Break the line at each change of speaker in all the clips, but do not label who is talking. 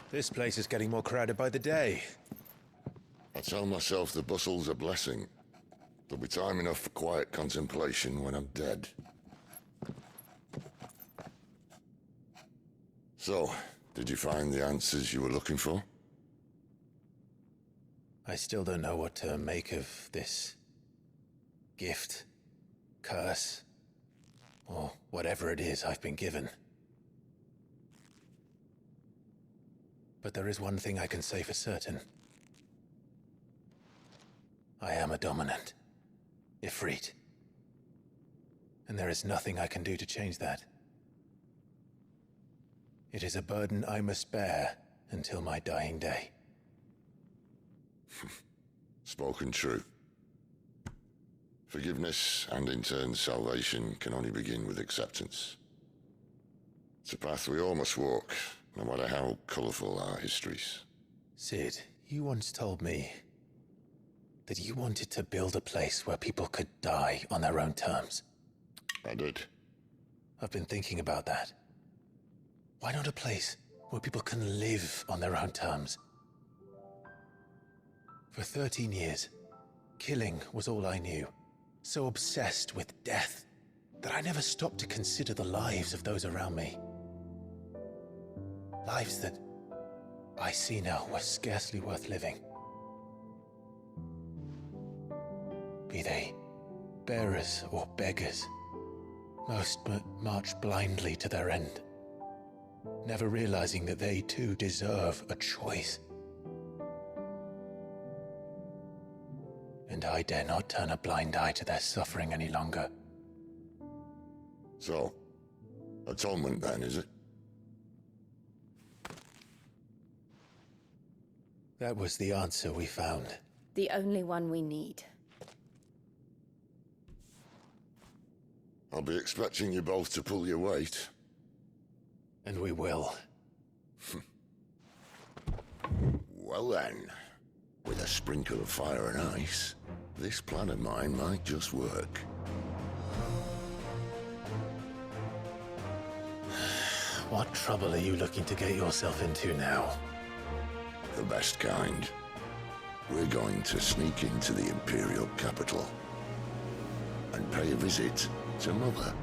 This place is getting more crowded by the day.
I tell myself the bustle's a blessing. There'll be time enough for quiet contemplation when I'm dead. So, did you find the answers you were looking for?
I still don't know what to make of this gift, curse, or whatever it is I've been given. But there is one thing I can say for certain. I am a dominant, Ifrit. And there is nothing I can do to change that. It is a burden I must bear until my dying day.
Spoken true. Forgiveness, and in turn salvation, can only begin with acceptance. It's a path we all must walk, no matter how colourful our histories.
Sid, you once told me that you wanted to build a place where people could die on their own terms.
I did.
I've been thinking about that. Why not a place where people can live on their own terms? For 13 years, killing was all I knew. So obsessed with death that I never stopped to consider the lives of those around me. Lives that I see now were scarcely worth living. Be they bearers or beggars, most march blindly to their end, never realizing that they too deserve a choice. And I dare not turn a blind eye to their suffering any longer.
So, atonement then, is it?
That was the answer we found.
The only one we need.
I'll be expecting you both to pull your weight.
And we will.
Well then, with a sprinkle of fire and ice, this plan of mine might just work.
What trouble are you looking to get yourself into now?
The best kind. We're going to sneak into the Imperial capital and pay a visit to Mother.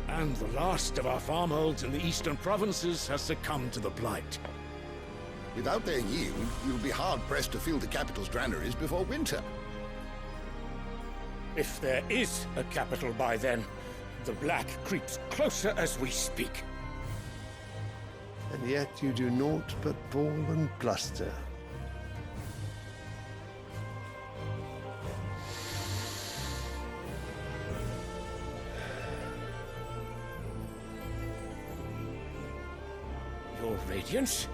And the last of our farmholds in the eastern provinces has succumbed to the blight.
Without their yield, you'll be hard-pressed to fill the capital's granaries before winter.
If there is a capital by then, the black creeps closer as we speak.
And yet you do naught but bawl and bluster.
Your Radiance?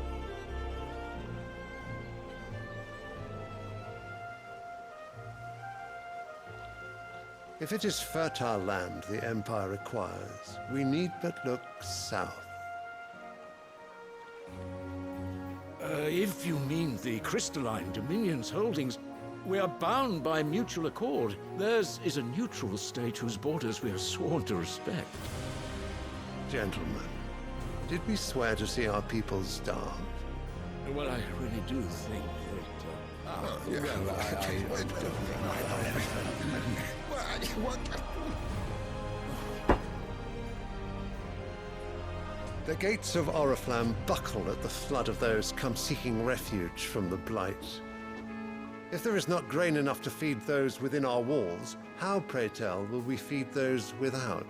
If it is fertile land the Empire requires, we need but look south.
If you mean the crystalline Dominion's holdings, we are bound by mutual accord. Theirs is a neutral state whose borders we are sworn to respect.
Gentlemen, did we swear to see our people starve?
Well, I really do think
The gates of Oriflamme buckle at the flood of those come seeking refuge from the blight. If there is not grain enough to feed those within our walls, how, pray tell, will we feed those without?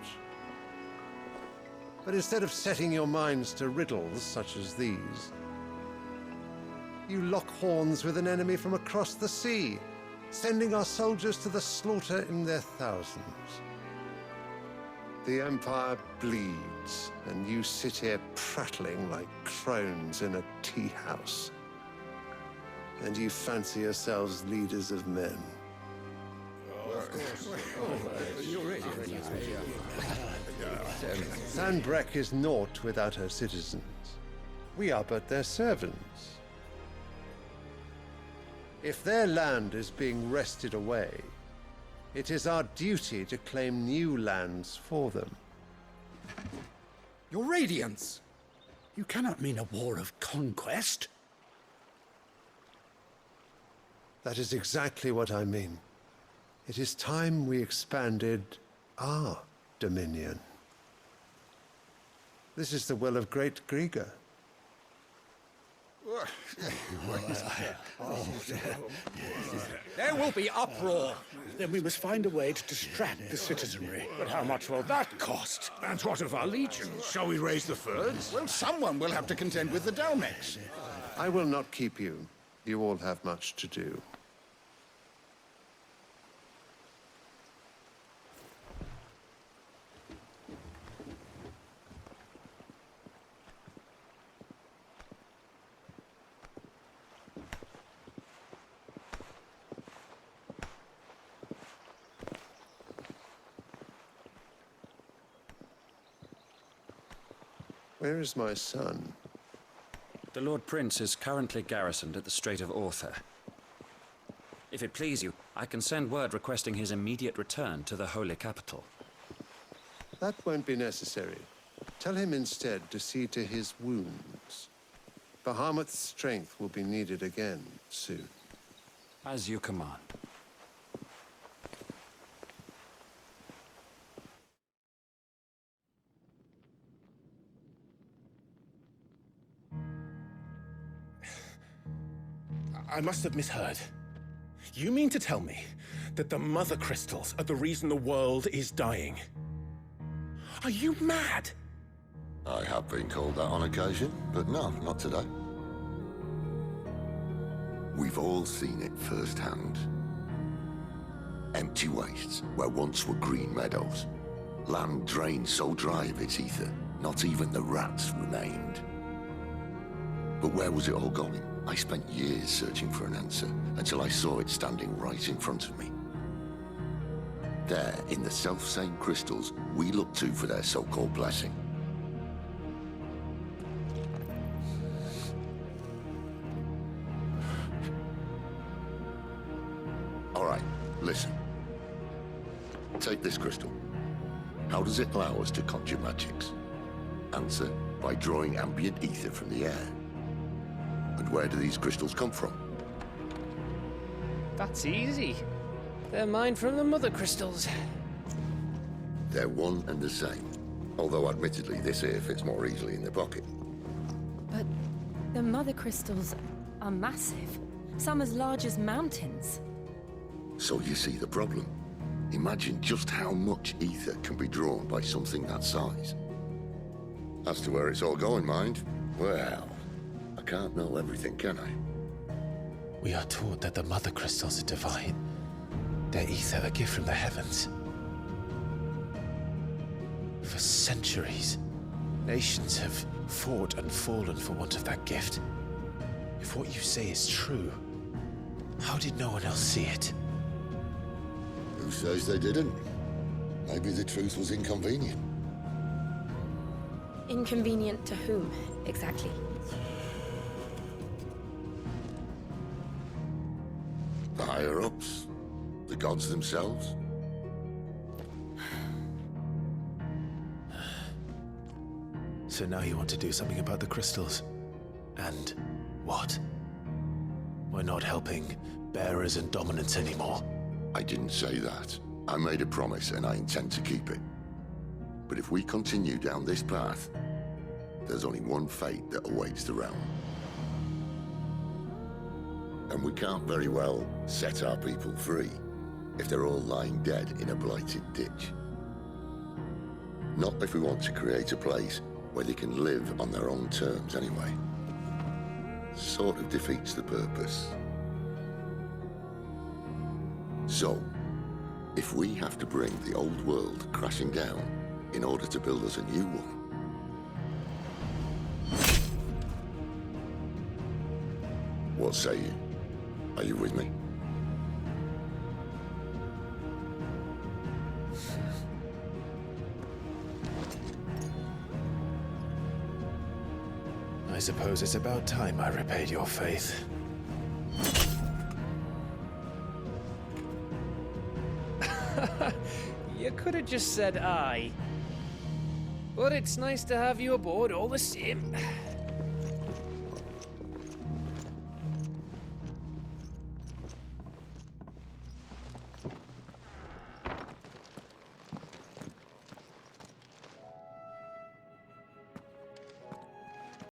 But instead of setting your minds to riddles such as these, you lock horns with an enemy from across the sea, sending our soldiers to the slaughter in their thousands. The Empire bleeds, and you sit here prattling like crones in a tea house. And you fancy yourselves leaders of men. Sanbreque is naught without her citizens. We are but their servants. If their land is being wrested away, it is our duty to claim new lands for them.
Your Radiance! You cannot mean a war of conquest.
That is exactly what I mean. It is time we expanded our dominion. This is the will of great Grieger.
There will be uproar. Then we must find a way to distract the citizenry. But how much will that cost?
And what of our legions? Shall we raise the Fyrds?
Well, someone will have to contend with the Dalmex.
I will not keep you. You all have much to do. Where is my son?
The Lord Prince is currently garrisoned at the Strait of Arthur. If it please you, I can send word requesting his immediate return to the Holy Capital.
That won't be necessary. Tell him instead to see to his wounds. Bahamut's strength will be needed again soon.
As you command.
I must have misheard. You mean to tell me that the Mother Crystals are the reason the world is dying? Are you mad?
I have been called that on occasion, but no, not today. We've all seen it firsthand. Empty wastes where once were green meadows. Land drained so dry of its ether, not even the rats remained. But where was it all going? I spent years searching for an answer, until I saw it standing right in front of me. There, in the self-same crystals we look to for their so-called blessing. All right, listen. Take this crystal. How does it allow us to conjure magics? Answer, by drawing ambient ether from the air. And where do these crystals come from?
That's easy. They're mined from the Mother Crystals.
They're one and the same. Although admittedly this here fits more easily in the pocket.
But the Mother Crystals are massive. Some as large as mountains.
So you see the problem. Imagine just how much ether can be drawn by something that size. As to where it's all going, mind, well, I can't know everything, can I?
We are taught that the Mother Crystals are divine. Their ether a gift from the heavens. For centuries, nations have fought and fallen for want of that gift. If what you say is true, how did no one else see it?
Who says they didn't? Maybe the truth was inconvenient.
Inconvenient to whom, exactly?
The higher-ups? The gods themselves?
So now you want to do something about the crystals? And what? We're not helping bearers and dominants anymore.
I didn't say that. I made a promise and I intend to keep it. But if we continue down this path, there's only one fate that awaits the realm. And we can't very well set our people free if they're all lying dead in a blighted ditch. Not if we want to create a place where they can live on their own terms anyway. Sort of defeats the purpose. So, if we have to bring the old world crashing down in order to build us a new one, what say you? Are you with me?
I suppose it's about time I repaid your faith.
You could have just said aye. But it's nice to have you aboard all the same.